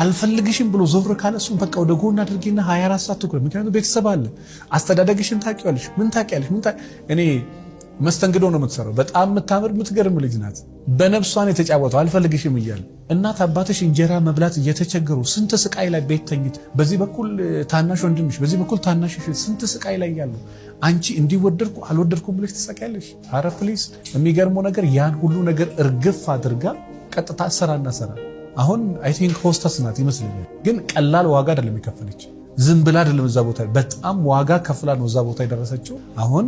አልፈልግሽም ብሎ ዞር ካለ እሱን በቃ ወደ ጎን አድርጊና 24 ሰዓት ትኩረት። ምክንያቱም ቤተሰብ አለ፣ አስተዳደግሽን ታውቂዋለሽ፣ ምን ታውቂያለሽ። እኔ መስተንግዶ ነው የምትሰራው። በጣም የምታምር የምትገርም ልጅ ናት። በነፍሷን የተጫወተው አልፈልግሽም እያለ እናት አባትሽ እንጀራ መብላት እየተቸገሩ ስንት ስቃይ ላይ ቤት ተኝት፣ በዚህ በኩል ታናሽ ወንድምሽ፣ በዚህ በኩል ታናሽሽ ስንት ስቃይ ላይ ያሉ አንቺ እንዲወደድኩ አልወደድኩም ብለሽ ትሰቃያለሽ። አረ ፕሊዝ። የሚገርመው ነገር ያን ሁሉ ነገር እርግፍ አድርጋ ቀጥታ ሰራና ሰራ። አሁን አይ ቲንክ ሆስተስ ናት ይመስለኛል። ግን ቀላል ዋጋ አይደለም የከፈለች፣ ዝም ብላ አይደለም እዛ ቦታ በጣም ዋጋ ከፍላ ነው እዛ ቦታ የደረሰችው። አሁን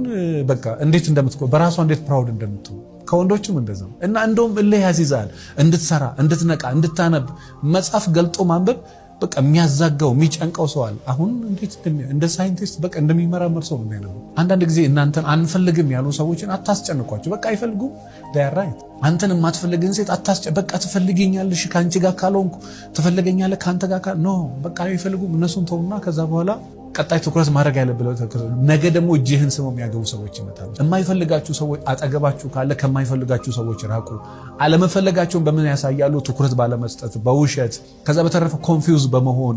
በቃ እንዴት እንደምትቆ በራሷ እንዴት ፕራውድ እንደምትሆን ከወንዶችም እንደዛው እና እንደውም እልህ ያስይዛል እንድትሰራ፣ እንድትነቃ፣ እንድታነብ መጽሐፍ ገልጦ ማንበብ በቃ የሚያዛጋው የሚጨንቀው ሰው አለ። አሁን እንዴት እንደ ሳይንቲስት በቃ እንደሚመራመር ሰው ነው የሚያነው። አንዳንድ ጊዜ እናንተን አንፈልግም ያሉ ሰዎችን አታስጨንቋቸው። በቃ አይፈልጉም። they are right። አንተን የማትፈልግን ሴት በቃ ትፈልገኛለሽ፣ ካንቺ ጋር ካልሆንኩ ትፈልገኛለህ፣ ካንተ ጋር ኖ በቃ አይፈልጉም። እነሱን ተውና ከዛ በኋላ ቀጣይ ትኩረት ማድረግ ያለብለው ነገ ደግሞ እጅህን ስመው የሚያገቡ ሰዎች ይመጣሉ። የማይፈልጋችሁ ሰዎች አጠገባችሁ ካለ ከማይፈልጋችሁ ሰዎች ራቁ። አለመፈለጋቸውን በምን ያሳያሉ? ትኩረት ባለመስጠት፣ በውሸት ከዛ በተረፈ ኮንፊውዝ በመሆን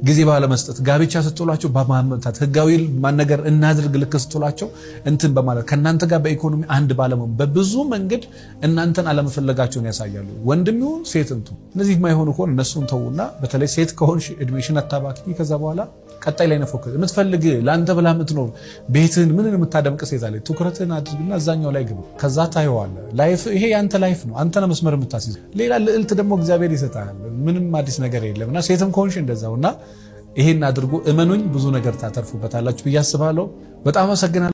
ጊዜ ባለመስጠት፣ ጋብቻ ስትሏቸው በማመታት ህጋዊ ማነገር እናድርግ ልክ ስትሏቸው እንትን በማለት ከእናንተ ጋር በኢኮኖሚ አንድ ባለመሆን በብዙ መንገድ እናንተን አለመፈለጋቸውን ያሳያሉ። ወንድም ይሁን ሴት እንቱ እነዚህ የማይሆኑ ከሆነ እነሱን ተውና፣ በተለይ ሴት ከሆንሽ እድሜሽን አታባክኝ። ከዛ በኋላ ቀጣይ ላይ ነፎከስ የምትፈልግ ለአንተ ብላ የምትኖር ቤትህን ምን የምታደምቅ ሴት አለ። ትኩረትህን አድርግና እዛኛው ላይ ግባ። ከዛ ታየዋለህ። ላይፍ ይሄ ያንተ ላይፍ ነው። አንተ ነህ መስመር የምታስይዝ። ሌላ ልዕልት ደግሞ እግዚአብሔር ይሰጣል። ምንም አዲስ ነገር የለምና ሴትም ከሆንሽ እንደዛውና ይሄን አድርጎ እመኑኝ ብዙ ነገር ታተርፉበታላችሁ ብዬ አስባለሁ። በጣም አመሰግናለሁ።